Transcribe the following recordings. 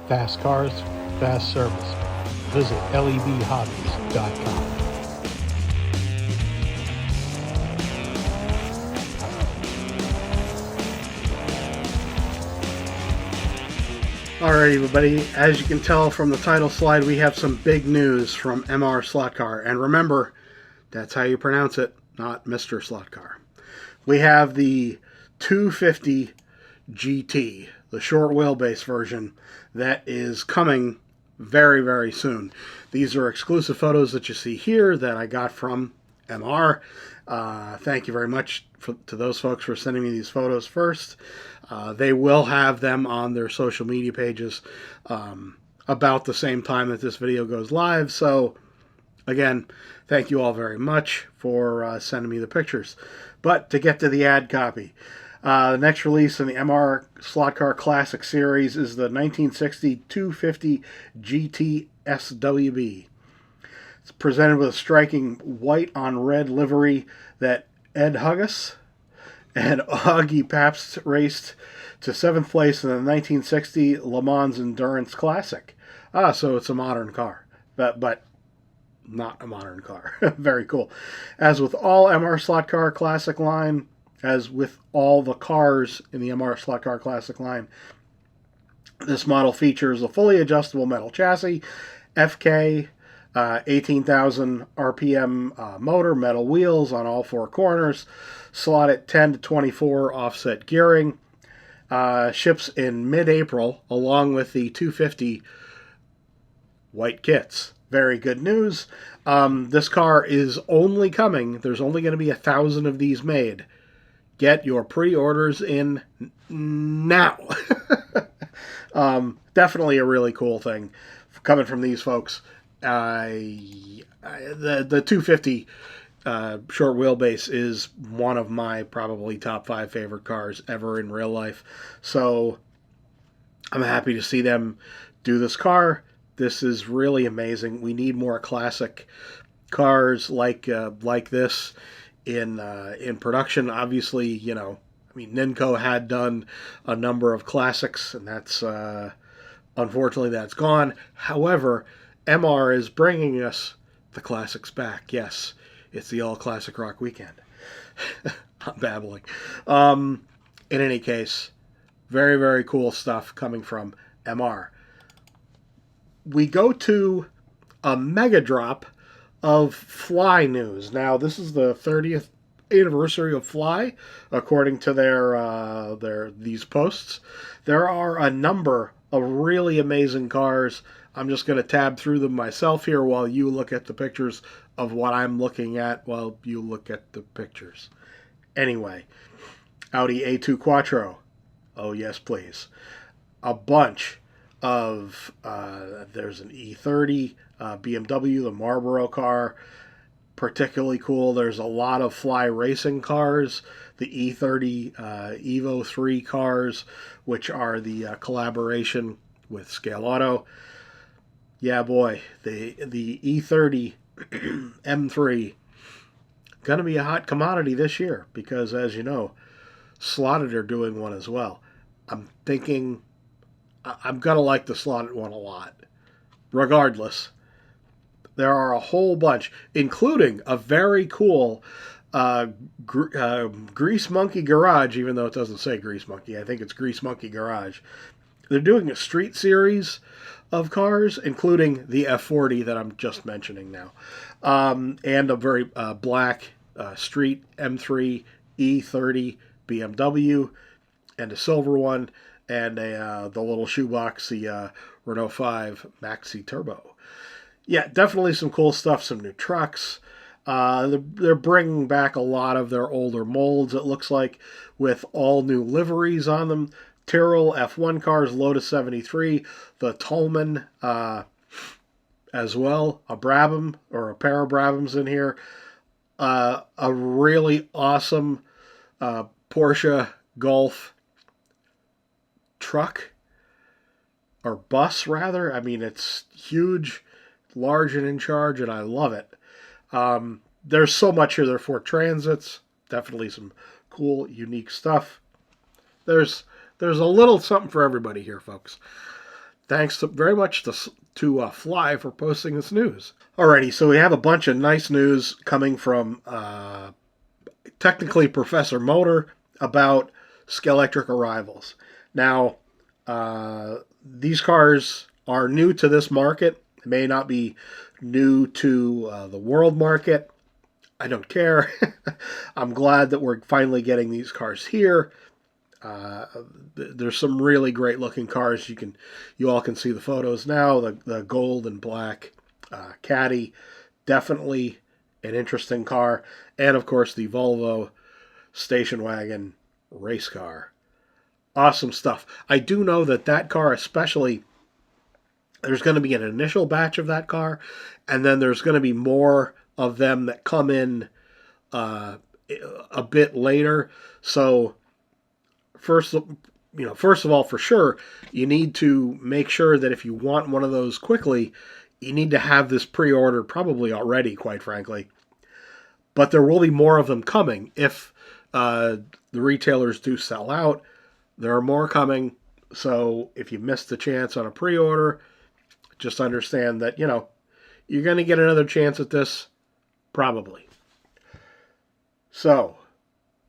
Fast cars, fast service. Visit lebhobbies.com. Alright everybody, as you can tell from the title slide, we have some big news from MR Slotcar. And remember, that's how you pronounce it, not Mr. Slotcar. We have the 250 GT, the short wheelbase version, that is coming very, very soon. These are exclusive photos that you see here that I got from MR. Thank you very much to those folks for sending me these photos first. They will have them on their social media pages about the same time that this video goes live. So, again, thank you all very much for sending me the pictures. But to get to the ad copy, the next release in the MR Slotcar Classic Series is the 1960 250 GT SWB. It's presented with a striking white on red livery that Ed Hughes and Augie Pabst raced to 7th place in the 1960 Le Mans Endurance Classic. So it's a modern car, but not a modern car. Very cool. As with all MR Slotcar Classic line, as with all the cars in the MR Slotcar Classic line, this model features a fully adjustable metal chassis, FK, 18,000 RPM motor, metal wheels on all four corners, slotted 10 to 24 offset gearing. Ships in mid-April along with the 250 white kits. Very good news. This car is only coming. There's only going to be 1,000 of these made. Get your pre-orders in now. Definitely a really cool thing coming from these folks. The 250 short wheelbase is one of my probably top 5 favorite cars ever in real life. So I'm happy to see them do this car. This is really amazing. We need more classic cars like this in production. Obviously, you know, I mean, Ninco had done a number of classics, and that's unfortunately that's gone. However, MR is bringing us the classics back. Yes, it's the all classic rock weekend. I'm babbling. In any case, very, very cool stuff coming from MR. We go to a mega drop of Fly news. Now, this is the 30th anniversary of Fly, according to these posts. There are a number of really amazing cars. I'm just going to tab through them myself here while you look at the pictures of what I'm looking at while you look at the pictures. Anyway, Audi A2 Quattro. Oh, yes, please. A bunch of, there's an E30, BMW, the Marlboro car, particularly cool. There's a lot of Fly racing cars, the E30 Evo 3 cars, which are the collaboration with Scale Auto. Yeah, boy, the E30 M3 gonna be a hot commodity this year because, as you know, Slotted are doing one as well. I'm thinking I'm gonna like the Slotted one a lot. Regardless, there are a whole bunch, including a very cool Grease Monkey Garage, even though it doesn't say Grease Monkey. I think it's Grease Monkey Garage. They're doing a street series of cars, including the F40 that I'm just mentioning now, and a very black street M3 E30 BMW, and a silver one, and the little shoebox, the Renault 5 Maxi Turbo. Yeah, definitely some cool stuff, some new trucks. They're bringing back a lot of their older molds, it looks like, with all new liveries on them. Tyrrell F1 cars, Lotus 73, the Tolman as well, a Brabham, or a pair of Brabhams in here. A really awesome Porsche Golf truck, or bus rather. I mean, it's huge, large and in charge, and I love it. There's so much here. There are Ford Transits, definitely some cool, unique stuff. There's a little something for everybody here, folks. thanks very much to Fly for posting this news. Alrighty, so we have a bunch of nice news coming from technically Professor Motor about Scalextric arrivals. Now, these cars are new to this market. They may not be new to the world market. I don't care. I'm glad that we're finally getting these cars here. There's some really great looking cars. You all can see the photos now. The gold and black Caddy, definitely an interesting car, and of course the Volvo station wagon race car. Awesome stuff. I do know that car especially, there's going to be an initial batch of that car, and then there's going to be more of them that come in a bit later. So first of all, for sure, you need to make sure that if you want one of those quickly, you need to have this pre-ordered probably already, quite frankly. But there will be more of them coming. If the retailers do sell out, there are more coming. So if you missed the chance on a pre-order, just understand that, you're going to get another chance at this, probably. So,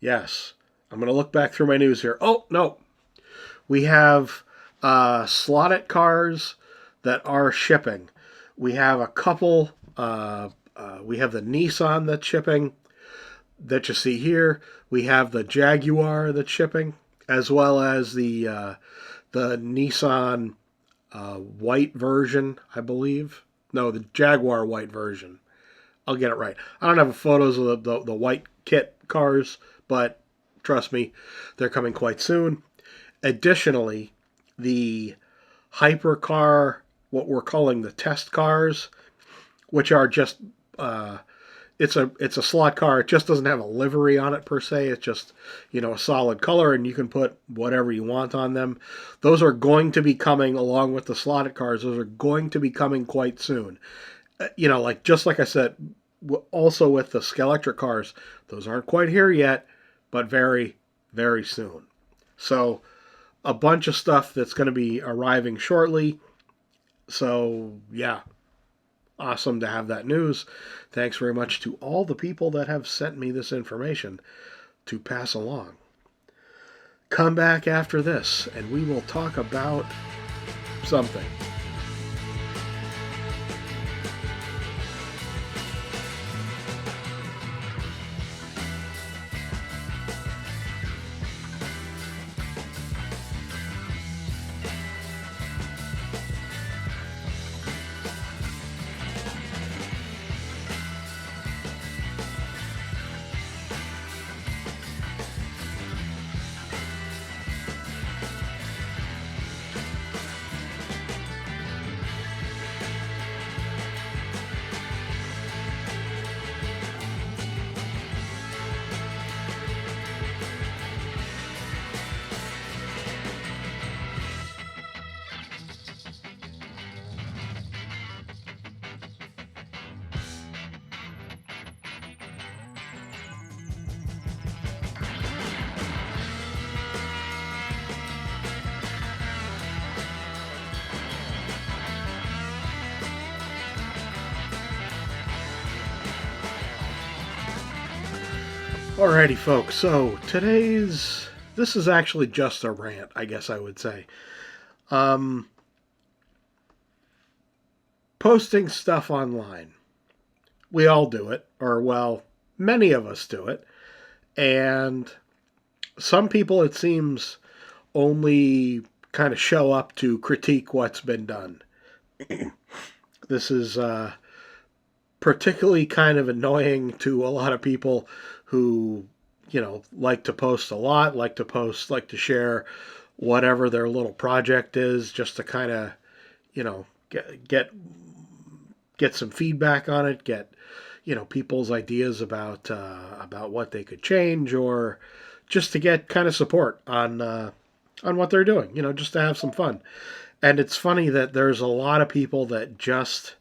yes, I'm going to look back through my news here. Oh, no. We have Slot.it cars that are shipping. We have a couple. We have the Nissan that's shipping that you see here. We have the Jaguar that's shipping, as well as the Nissan white version, I believe. No, the Jaguar white version. I'll get it right. I don't have photos of the white kit cars, but trust me, they're coming quite soon. Additionally, the hypercar, what we're calling the test cars, which are just it's a slot car. It just doesn't have a livery on it per se. It's just a solid color, and you can put whatever you want on them. Those are going to be coming along with the slotted cars. Those are going to be coming quite soon. Just like I said, also with the Scalextric cars, those aren't quite here yet, but very, very soon. So a bunch of stuff that's going to be arriving shortly. So yeah, awesome to have that news. Thanks very much to all the people that have sent me this information to pass along. Come back after this and we will talk about something. Alrighty, folks, so this is actually just a rant, I guess I would say. Posting stuff online. We all do it, or well, many of us do it, and some people, it seems, only kind of show up to critique what's been done. This is particularly kind of annoying to a lot of people who, like to post a lot, like to share whatever their little project is, just to kind of, get some feedback on it, get, people's ideas about what they could change, or just to get kind of support on what they're doing, just to have some fun. And it's funny that there's a lot of people that just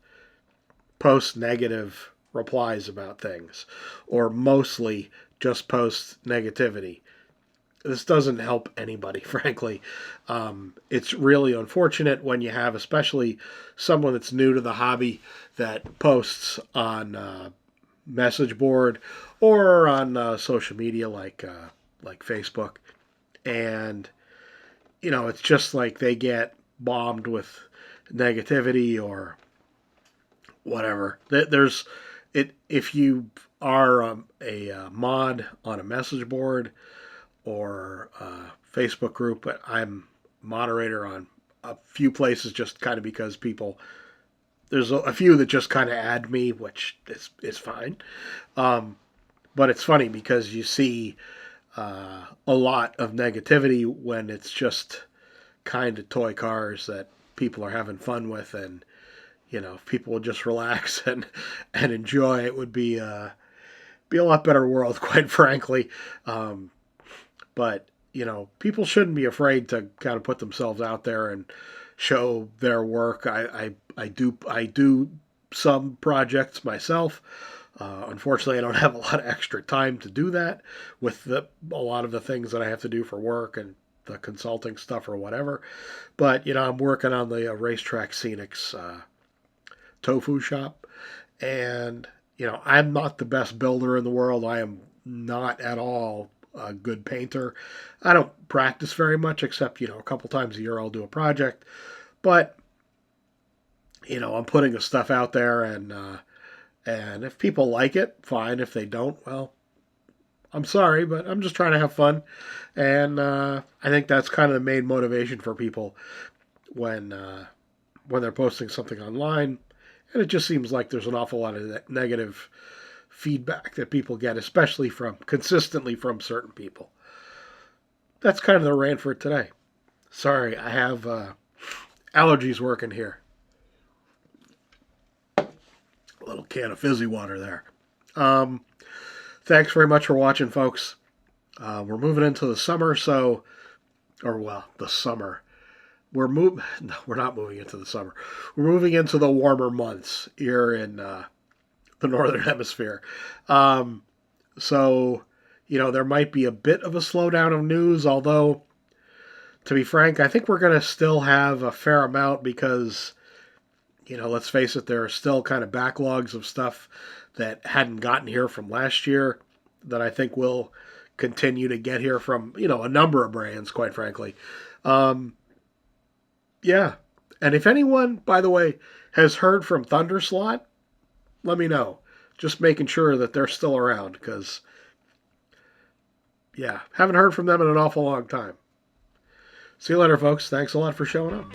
post negative replies about things, or mostly just post negativity. this doesn't help anybody, frankly. It's really unfortunate when you have, especially someone that's new to the hobby, that posts on message board or on social media like Facebook, and it's just like they get bombed with negativity or whatever. There's it if you are a mod on a message board or Facebook group, but I'm moderator on a few places just kind of because people. There's a few that just kind of add me, which is fine. But it's funny because you see a lot of negativity when it's just kind of toy cars that people are having fun with, and if people would just relax and enjoy, it would be a lot better world, quite frankly. But people shouldn't be afraid to kind of put themselves out there and show their work. I do some projects myself. Unfortunately, I don't have a lot of extra time to do that with a lot of the things that I have to do for work and the consulting stuff or whatever. But I'm working on the Racetrack Scenics tofu shop, and I'm not the best builder in the world. I am not at all a good painter. I don't practice very much, except a couple times a year I'll do a project. But I'm putting the stuff out there, and if people like it, fine. If they don't, well, I'm sorry, but I'm just trying to have fun, and I think that's kind of the main motivation for people when they're posting something online. And it just seems like there's an awful lot of negative feedback that people get, especially consistently from certain people. That's kind of the rant for today. Sorry, I have allergies working here. A little can of fizzy water there. Thanks very much for watching, folks. We're moving into the summer, the summer. No, we're not moving into the summer. We're moving into the warmer months here in the Northern Hemisphere. So, there might be a bit of a slowdown of news, although, to be frank, I think we're going to still have a fair amount because, let's face it, there are still kind of backlogs of stuff that hadn't gotten here from last year that I think will continue to get here from, a number of brands, quite frankly. Yeah. And if anyone, by the way, has heard from Thunderslot, let me know. Just making sure that they're still around because, haven't heard from them in an awful long time. See you later, folks. Thanks a lot for showing up.